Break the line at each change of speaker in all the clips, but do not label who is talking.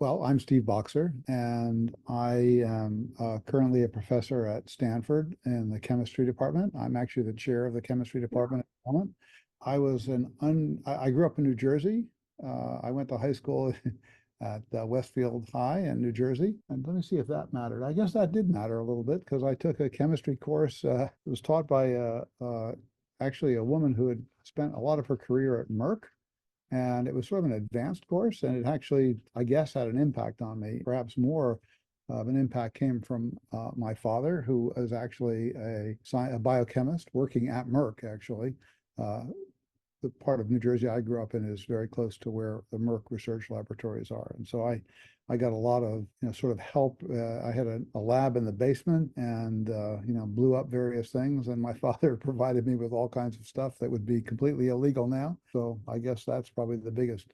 Well, I'm Steve Boxer, and I am currently a professor at Stanford in the chemistry department. I'm actually the chair of the chemistry department at the moment. I grew up in New Jersey. I went to high school at Westfield High in New Jersey. And let me see if that mattered. I guess that did matter a little bit because I took a chemistry course. It was taught by actually a woman who had spent a lot of her career at Merck, and it was sort of an advanced course, and it actually, I guess, had an impact on me. Perhaps more of an impact came from my father, who is actually a biochemist working at Merck, actually. Uh, the part of New Jersey I grew up in is very close to where the Merck research laboratories are. And so I got a lot of, sort of help. I had a lab in the basement and, blew up various things. And my father provided me with all kinds of stuff that would be completely illegal now. So I guess that's probably the biggest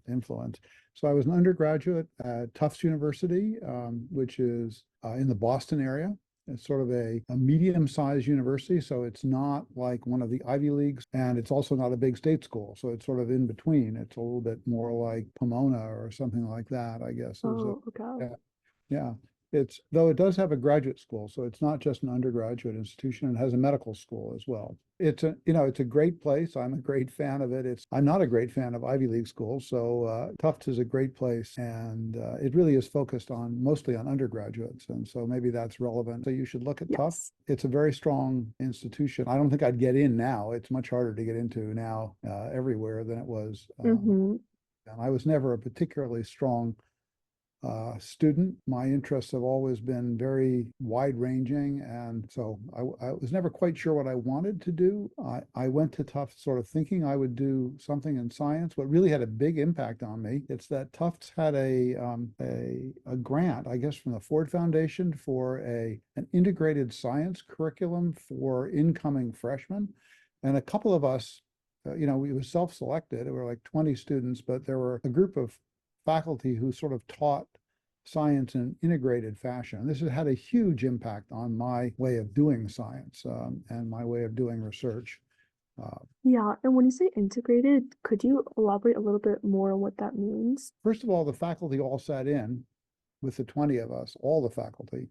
influence. So I was an undergraduate at Tufts University, which is in the Boston area. It's sort of a medium-sized university, so it's not like one of the Ivy Leagues, and it's also not a big state school, so it's sort of in between. It's a little bit more like Pomona or something like that, I guess.
Oh, okay.
Yeah, yeah. Though it does have a graduate school, so it's not just an undergraduate institution. It has a medical school as well. It's a great place. I'm a great fan of it. I'm not a great fan of Ivy League schools, so Tufts is a great place, and it really is focused mostly on undergraduates, and so maybe that's relevant. So you should look at Tufts.
Yes.
It's a very strong institution. I don't think I'd get in now. It's much harder to get into now everywhere than it was.
Mm-hmm.
And I was never a particularly strong student. My interests have always been very wide-ranging, and so I was never quite sure what I wanted to do. I went to Tufts sort of thinking I would do something in science. What really had a big impact on me, it's that Tufts had a grant, I guess, from the Ford Foundation for an integrated science curriculum for incoming freshmen. And a couple of us, we was self-selected. There were like 20 students, but there were a group of faculty who sort of taught science in an integrated fashion. This has had a huge impact on my way of doing science and my way of doing research.
Yeah, and when you say integrated, could you elaborate a little bit more on what that means?
First of all, the faculty all sat in with the 20 of us, all the faculty.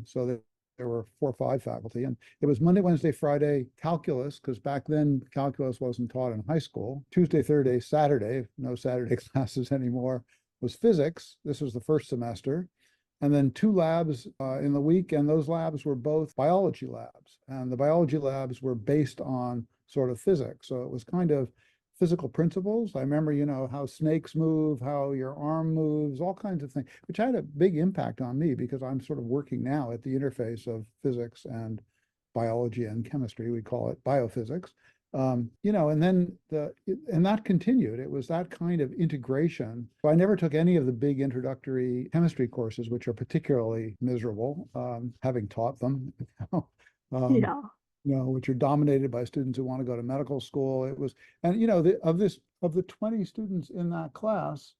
So there were 4 or 5 faculty, and it was Monday, Wednesday, Friday calculus, because back then calculus wasn't taught in high school. Tuesday, Thursday, Saturday, no Saturday classes anymore, was physics. This was the first semester. And then 2 labs in the week, and those labs were both biology labs. And the biology labs were based on sort of physics. So it was kind of physical principles. I remember, how snakes move, how your arm moves, all kinds of things, which had a big impact on me because I'm sort of working now at the interface of physics and biology and chemistry. We call it biophysics. And then and that continued. It was that kind of integration. So I never took any of the big introductory chemistry courses, which are particularly miserable, having taught them. um,
Yeah.
which are dominated by students who want to go to medical school. It was, and of the 20 students in that class,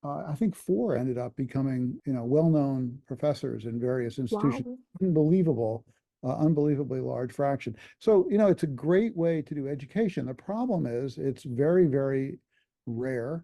I think 4 ended up becoming, well-known professors in various institutions.
Wow.
Unbelievably large fraction. So, it's a great way to do education. The problem is it's very, very rare.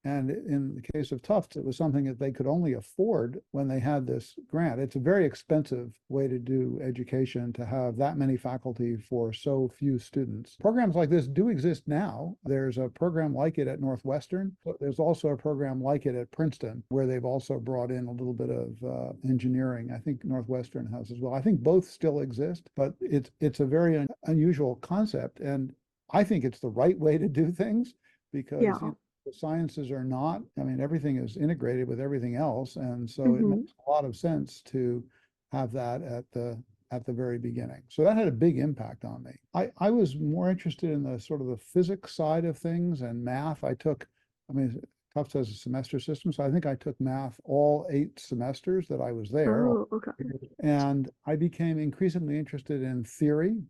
And in the case of Tufts, it was something that they could only afford when they had this grant. It's a very expensive way to do education to have that many faculty for so few students. Programs like this do exist now. There's a program like it at Northwestern. There's also a program like it at Princeton, where they've also brought in a little bit of engineering. I think Northwestern has as well. I think both still exist, but it's a very unusual concept. And I think it's the right way to do things because
Yeah.
the sciences are not, I mean, everything is integrated with everything else. And so it
Mm-hmm.
makes a lot of sense to have that at the very beginning. So that had a big impact on me. I was more interested in the sort of the physics side of things and math. Tufts has a semester system, so I think I took math all 8 semesters that I was there.
Oh, okay.
And I became increasingly interested in theory.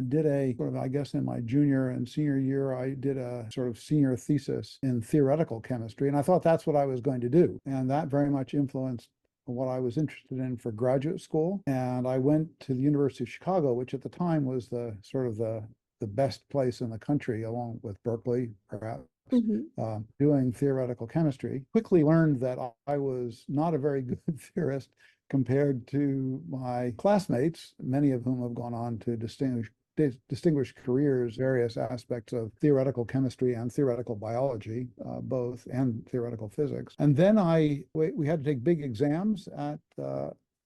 Did a sort of, I guess, in my junior and senior year, I did a sort of senior thesis in theoretical chemistry. And I thought that's what I was going to do. And that very much influenced what I was interested in for graduate school. And I went to the University of Chicago, which at the time was the best place in the country, along with Berkeley, perhaps, doing theoretical chemistry. Quickly learned that I was not a very good theorist compared to my classmates, many of whom have gone on to distinguished careers, various aspects of theoretical chemistry and theoretical biology, both, and theoretical physics. And then we had to take big exams at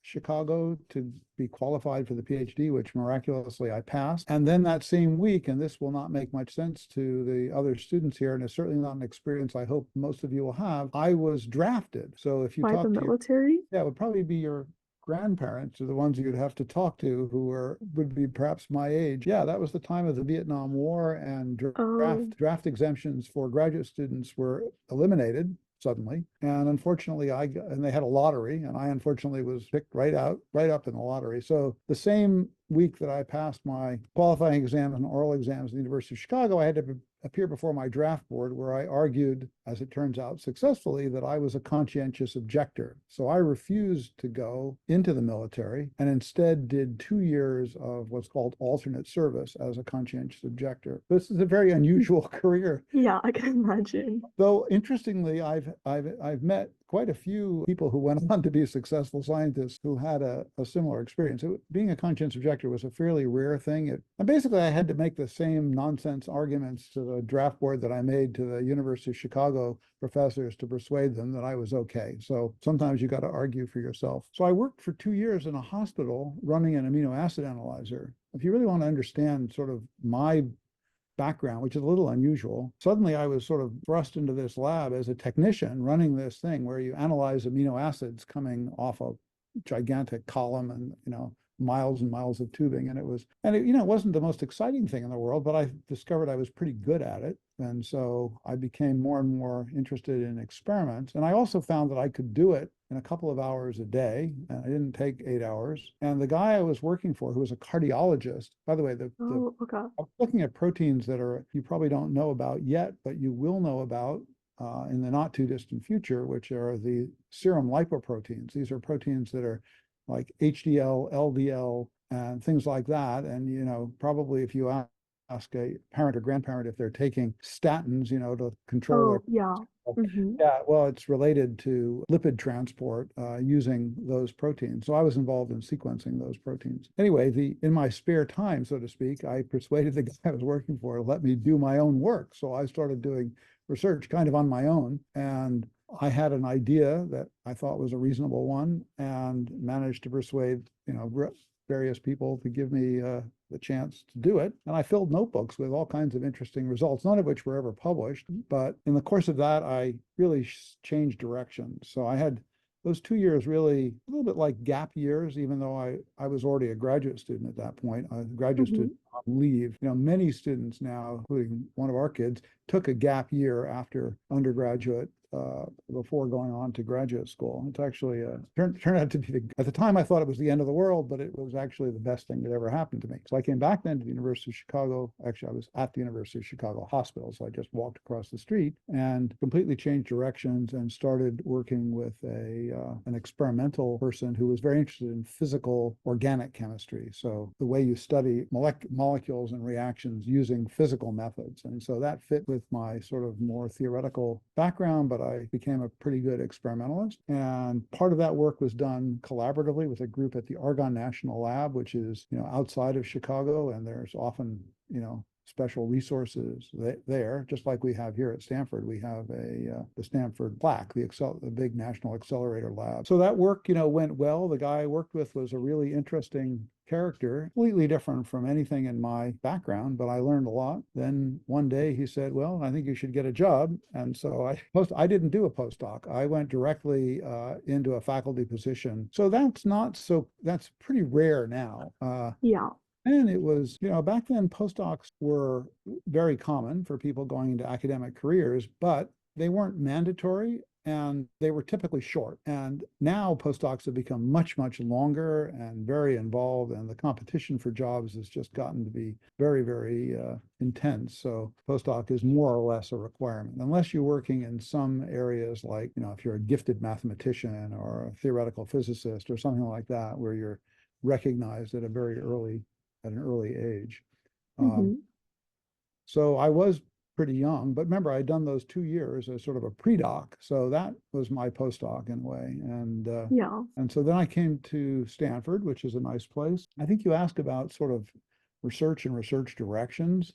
Chicago to be qualified for the PhD, which miraculously I passed. And then that same week, and this will not make much sense to the other students here, and it's certainly not an experience I hope most of you will have, I was drafted. So if you
By the
talk to
military?
yeah, it would probably be your grandparents are the ones you'd have to talk to who would be perhaps my age. Yeah, that was the time of the Vietnam War, and
Oh,
draft exemptions for graduate students were eliminated suddenly. And unfortunately, and they had a lottery, and I unfortunately was picked right up in the lottery. So the same week that I passed my qualifying exams and oral exams at the University of Chicago, I had to appear before my draft board, where I argued, as it turns out successfully, that I was a conscientious objector. So I refused to go into the military and instead did 2 years of what's called alternate service as a conscientious objector. This is a very unusual career.
yeah, I can imagine.
Though interestingly, I've met quite a few people who went on to be successful scientists who had a similar experience. Being a conscientious objector was a fairly rare thing. And basically, I had to make the same nonsense arguments to the draft board that I made to the University of Chicago professors to persuade them that I was okay. So sometimes you got to argue for yourself. So I worked for 2 years in a hospital running an amino acid analyzer. If you really want to understand sort of my background, which is a little unusual, suddenly I was sort of thrust into this lab as a technician running this thing where you analyze amino acids coming off a gigantic column and, miles and miles of tubing. And it wasn't the most exciting thing in the world, but I discovered I was pretty good at it. And so I became more and more interested in experiments. And I also found that I could do it in a couple of hours a day. And I didn't take 8 hours. And the guy I was working for, who was a cardiologist, by the way,
Oh, okay.
I'm looking at proteins that you probably don't know about yet, but you will know about in the not too distant future, which are the serum lipoproteins. These are proteins that are like HDL, LDL, and things like that. And, probably if you ask a parent or grandparent if they're taking statins, to control their
Oh, yeah.
yeah, well, it's related to lipid transport using those proteins. So I was involved in sequencing those proteins. Anyway, in my spare time, so to speak, I persuaded the guy I was working for to let me do my own work. So I started doing research kind of on my own. And I had an idea that I thought was a reasonable one and managed to persuade, various people to give me the chance to do it. And I filled notebooks with all kinds of interesting results, none of which were ever published. But in the course of that, I really changed direction. So I had those 2 years really a little bit like gap years, even though I was already a graduate student at that point. I was a graduate student on leave. Many students now, including one of our kids, took a gap year after undergraduate before going on to graduate school. It's actually turned out to be, at the time I thought it was the end of the world, but it was actually the best thing that ever happened to me. So I came back then to the University of Chicago. Actually, I was at the University of Chicago Hospital, so I just walked across the street and completely changed directions and started working with an experimental person who was very interested in physical organic chemistry. So the way you study molecules and reactions using physical methods. And so that fit with my sort of more theoretical background, but I became a pretty good experimentalist. And part of that work was done collaboratively with a group at the Argonne National Lab, which is, outside of Chicago. And there's often, special resources there, just like we have here at Stanford. We have the Stanford plaque, the big national accelerator lab. So that work, went well. The guy I worked with was a really interesting character, completely different from anything in my background, but I learned a lot. Then one day he said, well, I think you should get a job. And so I didn't do a postdoc. I went directly into a faculty position. So that's pretty rare now.
Yeah.
And it was, back then postdocs were very common for people going into academic careers, but they weren't mandatory and they were typically short. And now postdocs have become much, much longer and very involved, and the competition for jobs has just gotten to be very, very intense. So postdoc is more or less a requirement, unless you're working in some areas like, if you're a gifted mathematician or a theoretical physicist or something like that, where you're recognized at an early age. So I was pretty young, but remember, I'd done those 2 years as sort of a pre-doc. So that was my postdoc in a way.
Yeah.
And so then I came to Stanford, which is a nice place. I think you asked about sort of research and research directions.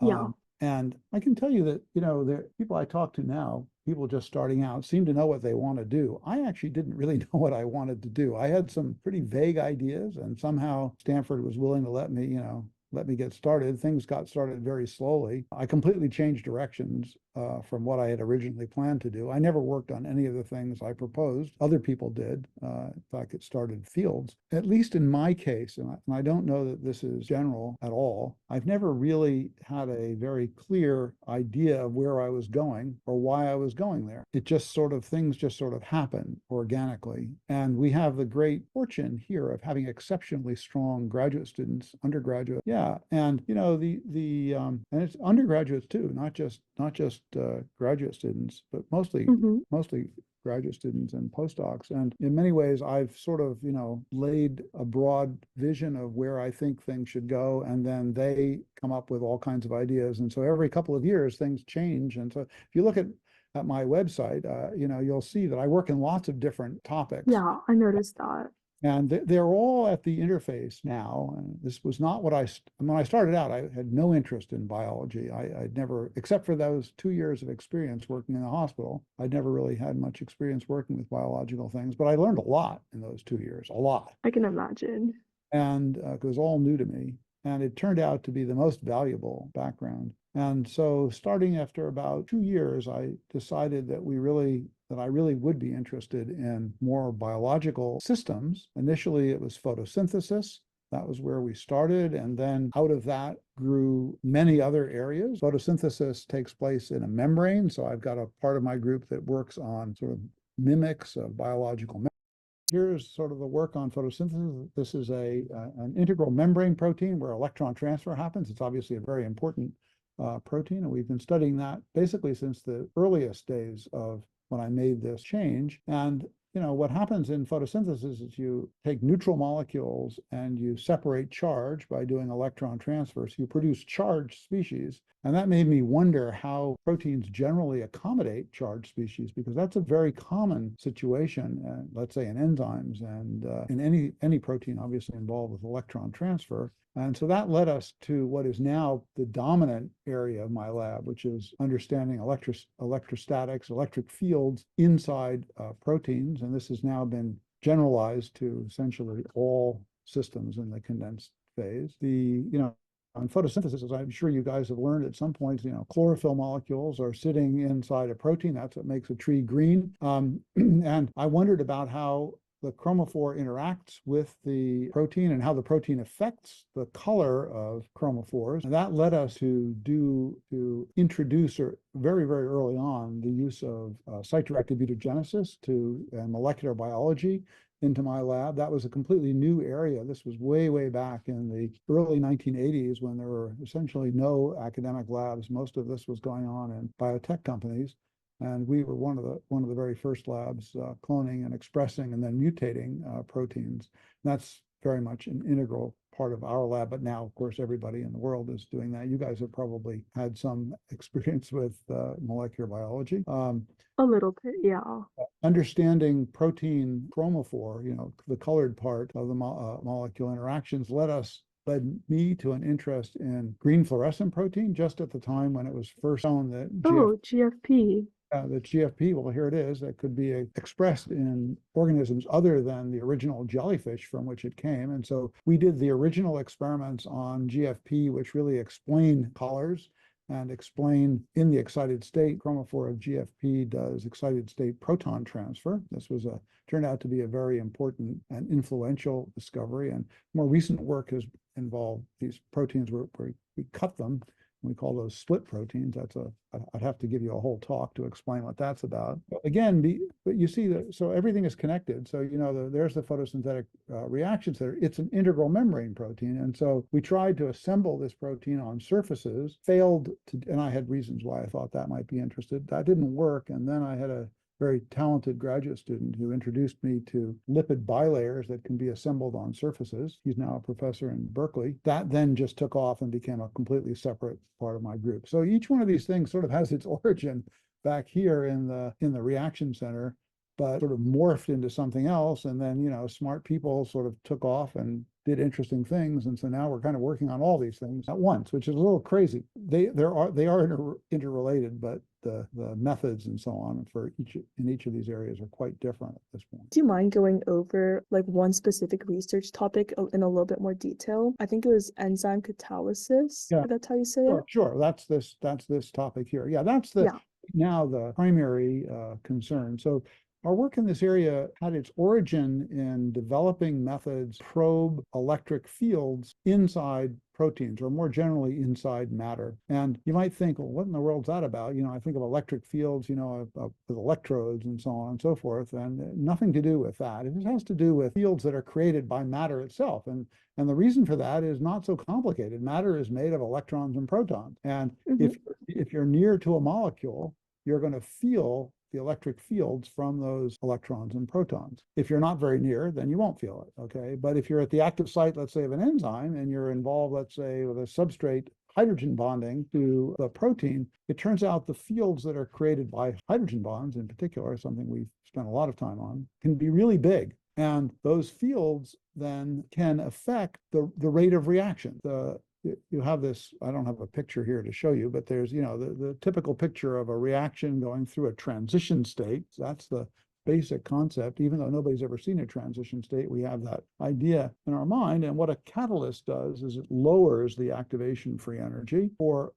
Yeah.
And I can tell you that, the people I talk to now, people just starting out, seem to know what they want to do. I actually didn't really know what I wanted to do. I had some pretty vague ideas, and somehow Stanford was willing to let me get started. Things got started very slowly. I completely changed directions from what I had originally planned to do. I never worked on any of the things I proposed. Other people did. In fact, it started fields. At least in my case, and I don't know that this is general at all, I've never really had a very clear idea of where I was going or why I was going there. Things just sort of happen organically. And we have the great fortune here of having exceptionally strong graduate students, undergraduate. Yeah. And, and it's undergraduates too, not just graduate students, but mostly graduate students and postdocs. And in many ways, I've sort of, laid a broad vision of where I think things should go. And then they come up with all kinds of ideas. And so every couple of years, things change. And so if you look at my website, you'll see that I work in lots of different topics.
Yeah, I noticed that.
And they're all at the interface now. And this was not when I started out, I had no interest in biology. I'd never, except for those 2 years of experience working in the hospital, I'd never really had much experience working with biological things, but I learned a lot in those 2 years, a lot.
I can imagine.
And it was all new to me. And it turned out to be the most valuable background. And so starting after about 2 years, I decided that I really would be interested in more biological systems. Initially, it was photosynthesis. That was where we started. And then out of that grew many other areas. Photosynthesis takes place in a membrane. So I've got a part of my group that works on sort of mimics of biological membranes. Here's sort of the work on photosynthesis. This is an integral membrane protein where electron transfer happens. It's obviously a very important protein, and we've been studying that basically since the earliest days of when I made this change. And what happens in photosynthesis is you take neutral molecules and you separate charge by doing electron transfer. So you produce charged species. And that made me wonder how proteins generally accommodate charged species, because that's a very common situation, let's say in enzymes and in any protein obviously involved with electron transfer. And so that led us to what is now the dominant area of my lab, which is understanding electrostatics, electric fields inside proteins. And this has now been generalized to essentially all systems in the condensed phase. On photosynthesis, as I'm sure you guys have learned at some point, chlorophyll molecules are sitting inside a protein. That's what makes a tree green. And I wondered about how the chromophore interacts with the protein and how the protein affects the color of chromophores. And that led us to introduce very, very early on the use of site-directed mutagenesis to molecular biology into my lab. That was a completely new area. This was way, way back in the early 1980s when there were essentially no academic labs. Most of this was going on in biotech companies. And we were one of the very first labs cloning and expressing and then mutating proteins. And that's very much an integral part of our lab. But now, of course, everybody in the world is doing that. You guys have probably had some experience with molecular biology.
A little bit, yeah.
Understanding protein chromophore, the colored part of the molecule interactions led me to an interest in green fluorescent protein just at the time when it was first shown that
GFP.
The GFP, well, here it is, that could be expressed in organisms other than the original jellyfish from which it came. And so we did the original experiments on GFP, which really explain colors and explain in the excited state chromophore of GFP does excited state proton transfer. This turned out to be a very important and influential discovery. And more recent work has involved these proteins where we cut them. We call those split proteins. I'd have to give you a whole talk to explain what that's about. But again, but you see that, so everything is connected. So, there's the photosynthetic reactions there. It's an integral membrane protein. And so we tried to assemble this protein on surfaces, and I had reasons why I thought that might be interested. That didn't work. And then I had a very talented graduate student who introduced me to lipid bilayers that can be assembled on surfaces. He's now a professor in Berkeley. That then just took off and became a completely separate part of my group. So each one of these things sort of has its origin back here in the reaction center, but sort of morphed into something else. And then, smart people sort of took off and did interesting things. And so now we're kind of working on all these things at once, which is a little crazy. They are interrelated, but the methods and so on for each of these areas are quite different at this point.
Do you mind going over like one specific research topic in a little bit more detail? I think it was enzyme catalysis.
Yeah,
If that's how you say it.
sure. That's this topic here. Yeah, that's
Yeah.
now the primary concern. So our work in this area had its origin in developing methods to probe electric fields inside proteins, or more generally inside matter. And you might think, well, what in the world's that about? I think of electric fields, with electrodes and so on and so forth, and nothing to do with that. It has to do with fields that are created by matter itself. And the reason for that is not so complicated. Matter is made of electrons and protons. And if you're near to a molecule, you're going to feel the electric fields from those electrons and protons. If you're not very near, then you won't feel it, okay? But if you're at the active site, let's say, of an enzyme, and you're involved, let's say, with a substrate hydrogen bonding to the protein, it turns out the fields that are created by hydrogen bonds, in particular, something we've spent a lot of time on, can be really big. And those fields then can affect the rate of reaction. You have this, I don't have a picture here to show you, but there's, the typical picture of a reaction going through a transition state. That's the basic concept. Even though nobody's ever seen a transition state, we have that idea in our mind. And what a catalyst does is it lowers the activation free energy for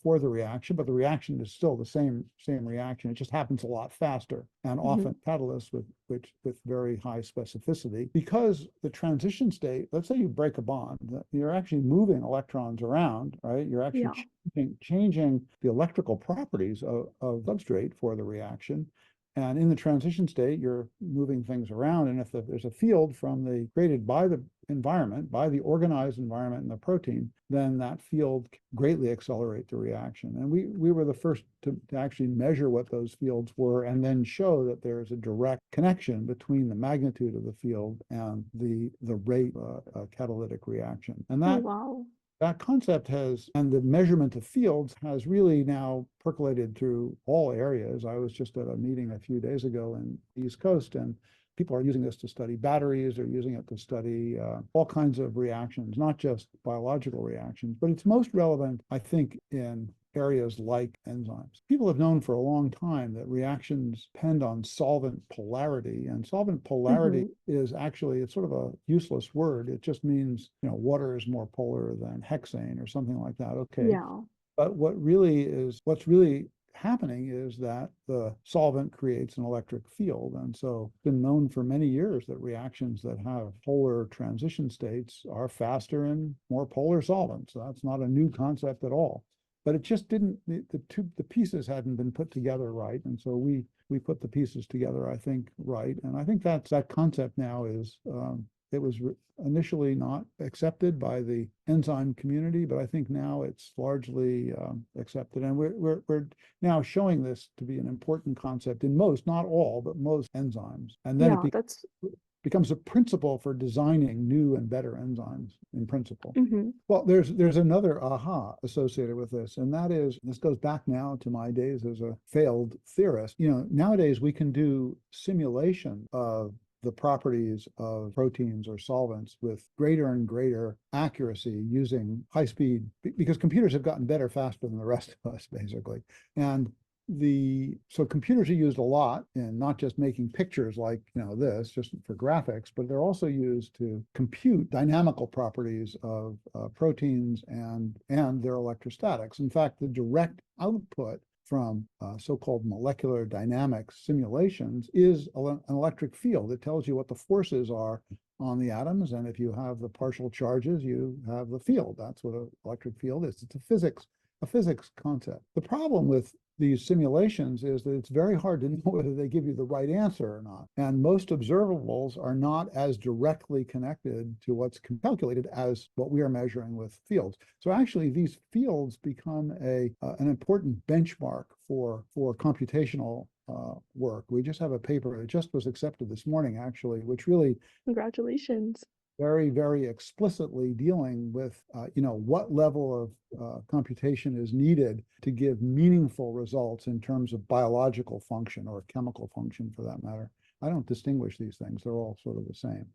the reaction, but the reaction is still the same reaction. It just happens a lot faster, and often catalysts with very high specificity. Because the transition state, let's say you break a bond, you're actually moving electrons around, right? You're actually changing the electrical properties of substrate for the reaction. And in the transition state, you're moving things around. And if there's a field created by the environment, by the organized environment in the protein, then that field greatly accelerate the reaction. And we were the first to actually measure what those fields were, and then show that there's a direct connection between the magnitude of the field and the rate of catalytic reaction. And that that concept and the measurement of fields has really now percolated through all areas. I was just at a meeting a few days ago in the East Coast, and people are using this to study batteries. They're using it to study all kinds of reactions, not just biological reactions, but it's most relevant, I think, in areas like enzymes. People have known for a long time that reactions depend on solvent polarity, and solvent polarity is actually, it's sort of a useless word. It just means, water is more polar than hexane or something like that. Okay.
Yeah.
But what's really happening is that the solvent creates an electric field. And so it's been known for many years that reactions that have polar transition states are faster in more polar solvents. So that's not a new concept at all. But it just didn't, the pieces hadn't been put together right. And so we put the pieces together, I think, right. And I think that concept now is, it was initially not accepted by the enzyme community, but I think now it's largely accepted. And we're now showing this to be an important concept in most, not all, but most enzymes. And then it becomes a principle for designing new and better enzymes in principle. Well, there's another aha associated with this, and that is, this goes back now to my days as a failed theorist. Nowadays we can do simulation of the properties of proteins or solvents with greater and greater accuracy using high speed, because computers have gotten better faster than the rest of us, basically. And so computers are used a lot in not just making pictures like this just for graphics, but they're also used to compute dynamical properties of proteins and their electrostatics. In fact, the direct output from so-called molecular dynamics simulations is an electric field. It tells you what the forces are on the atoms, and if you have the partial charges, you have the field. That's what an electric field is. It's a physics concept. The problem with these simulations is that it's very hard to know whether they give you the right answer or not. And most observables are not as directly connected to what's calculated as what we are measuring with fields. So actually, these fields become an important benchmark for computational work. We just have a paper that just was accepted this morning, actually, which really
Congratulations.
very, very explicitly dealing with, what level of computation is needed to give meaningful results in terms of biological function or chemical function for that matter. I don't distinguish these things. They're all sort of the same.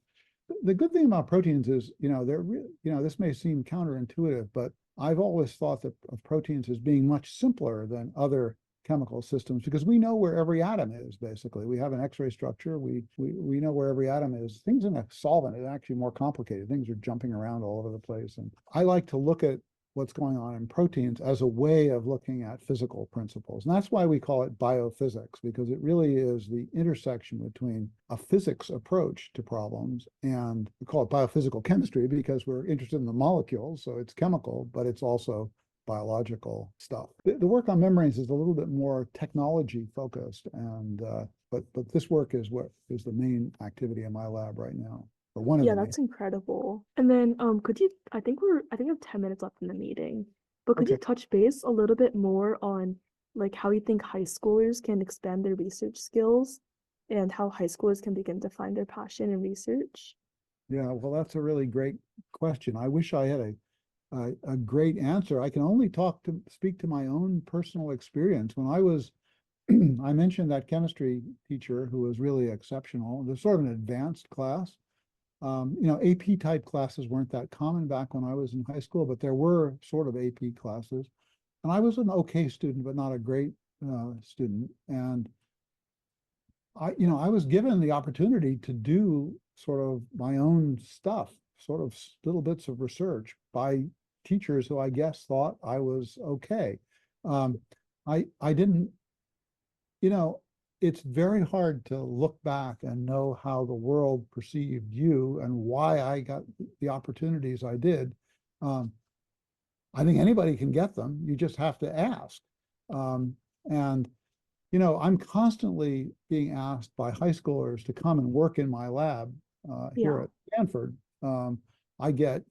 The good thing about proteins is, this may seem counterintuitive, but I've always thought that of proteins as being much simpler than other chemical systems because we know where every atom is. Basically, we have an X-ray structure. We know where every atom is. Things in a solvent are actually more complicated. Things are jumping around all over the place, and I like to look at what's going on in proteins as a way of looking at physical principles. And that's why we call it biophysics, because it really is the intersection between a physics approach to problems, and we call it biophysical chemistry because we're interested in the molecules, so it's chemical, but it's also biological stuff. The work on membranes is a little bit more technology focused, and but this work is what is the main activity in my lab right now, or one of
Yeah,
the main.
that's incredible. And then could you I think we have 10 minutes left in the meeting, but could you
Okay.
touch base a little bit more on like how you think high schoolers can expand their research skills and how high schoolers can begin to find their passion in research?
Yeah, well, that's a really great question. I wish I had a great answer. I can only speak to my own personal experience. When I was, I mentioned that chemistry teacher who was really exceptional. There's sort of an advanced class. AP type classes weren't that common back when I was in high school, but there were sort of AP classes. And I was an okay student, but not a great student. And I was given the opportunity to do sort of my own stuff, sort of little bits of research by teachers who I guess thought I was okay. Um, I didn't, it's very hard to look back and know how the world perceived you and why I got the opportunities I did. Um, I think anybody can get them. You just have to ask. And I'm constantly being asked by high schoolers to come and work in my lab here
Yeah.
at Stanford. I get,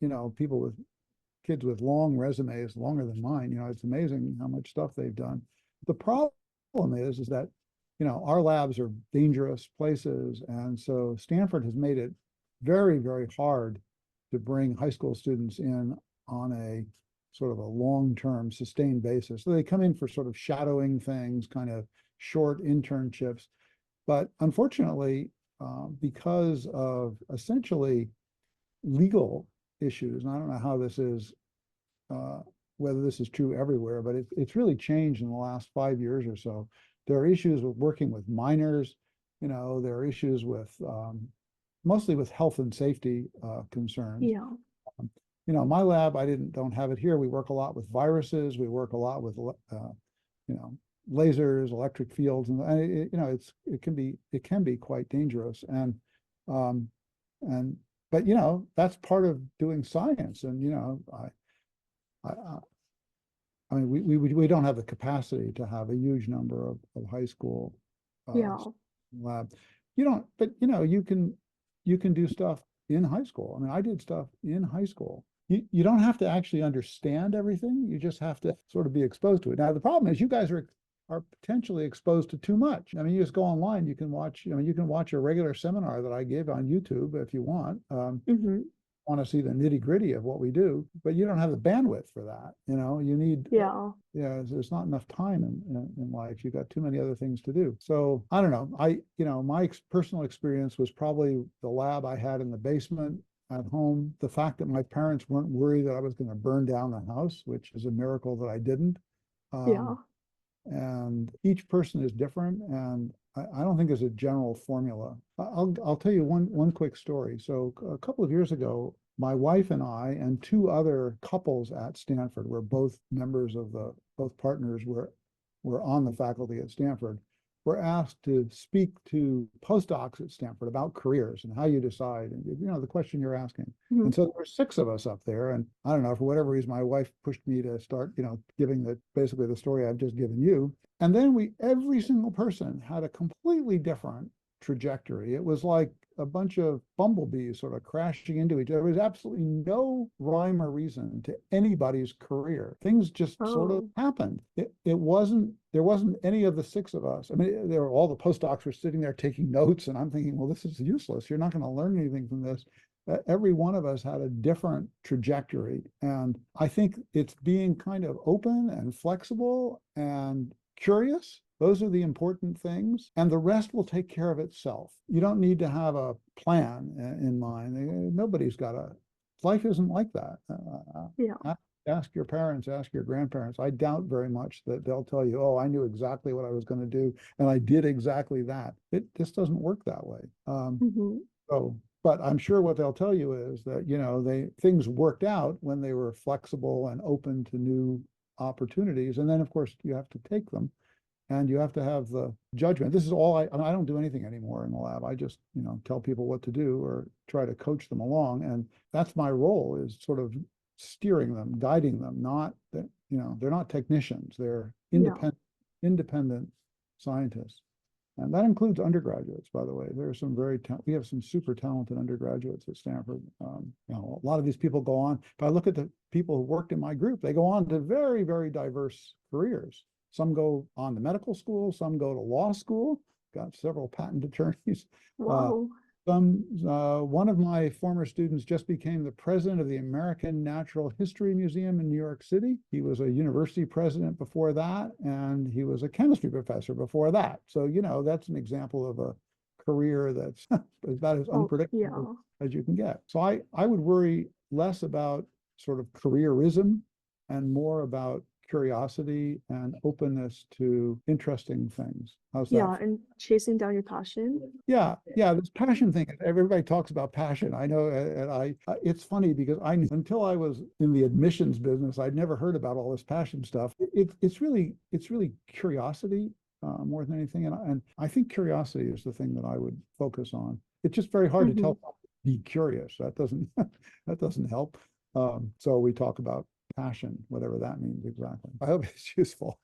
kids with long resumes, longer than mine. It's amazing how much stuff they've done. The problem is that, our labs are dangerous places. And so Stanford has made it very, very hard to bring high school students in on a sort of a long-term sustained basis. So they come in for sort of shadowing things, kind of short internships. But unfortunately, because of essentially legal issues, and I don't know how this is, whether this is true everywhere, but it's really changed in the last 5 years or so. There are issues with working with minors. There are issues with mostly with health and safety concerns.
Yeah.
My lab, don't have it here. We work a lot with viruses. We work a lot with lasers, electric fields, and it can be quite dangerous. Um, but that's part of doing science. And I, I mean, we don't have the capacity to have a huge number of high school
Yeah.
lab. But you can do stuff in high school. I mean, I did stuff in high school. You don't have to actually understand everything. You just have to sort of be exposed to it. Now, the problem is you guys are potentially exposed to too much. I mean, you just go online, you can watch a regular seminar that I gave on YouTube if you want.
Mm-hmm.
Want to see the nitty gritty of what we do, but you don't have the bandwidth for that. You need,
Yeah.
there's not enough time in life. You've got too many other things to do. So I don't know. My personal experience was probably the lab I had in the basement at home. The fact that my parents weren't worried that I was going to burn down the house, which is a miracle that I didn't.
Yeah.
And each person is different, and I don't think there's a general formula. I'll tell you one quick story. So a couple of years ago, my wife and I and two other couples at Stanford, were both members of both partners were on the faculty at Stanford. were asked to speak to postdocs at Stanford about careers and how you decide, and the question you're asking.
Mhm.
And so there were 6 of us up there, and I don't know, for whatever reason, my wife pushed me to start, giving basically the story I've just given you. And then every single person had a completely different trajectory. It was like a bunch of bumblebees sort of crashing into each other. There was absolutely no rhyme or reason to anybody's career. Things just sort of
Oh,
happened. There wasn't any of the 6 of us. I mean, all the postdocs were sitting there taking notes, and I'm thinking, well, this is useless. You're not going to learn anything from this. Every one of us had a different trajectory. And I think it's being kind of open and flexible and curious. Those are the important things, and the rest will take care of itself. You don't need to have a plan in mind. Nobody's got life isn't like that.
yeah.
Ask your parents, ask your grandparents. I doubt very much that they'll tell you, oh, I knew exactly what I was going to do, and I did exactly that. It just doesn't work that way.
Hmm.
But I'm sure what they'll tell you is that, things worked out when they were flexible and open to new opportunities. And then, of course, you have to take them. And you have to have the judgment. This is all I don't do anything anymore in the lab. I just, tell people what to do or try to coach them along. And that's my role, is sort of steering them, guiding them, not that, they're not technicians. They're
Yeah.
independent scientists. And that includes undergraduates, by the way. There are we have some super talented undergraduates at Stanford. A lot of these people go on, if I look at the people who worked in my group, they go on to very, very diverse careers. Some go on to medical school, some go to law school, got several patent attorneys.
Wow.
One of my former students just became the president of the American Natural History Museum in New York City. He was a university president before that, and he was a chemistry professor before that. So, that's an example of a career that's about as
Oh,
unpredictable
yeah.
as you can get. So I would worry less about sort of careerism and more about curiosity and openness to interesting things. How's that?
Yeah, and chasing down your passion.
Yeah, this passion thing. Everybody talks about passion. I know, and it's funny because until I was in the admissions business, I'd never heard about all this passion stuff. It's really curiosity more than anything, and I think curiosity is the thing that I would focus on. It's just very hard to tell
Hmm.
someone to be curious. That doesn't help. So we talk about passion, whatever that means exactly. I hope it's useful.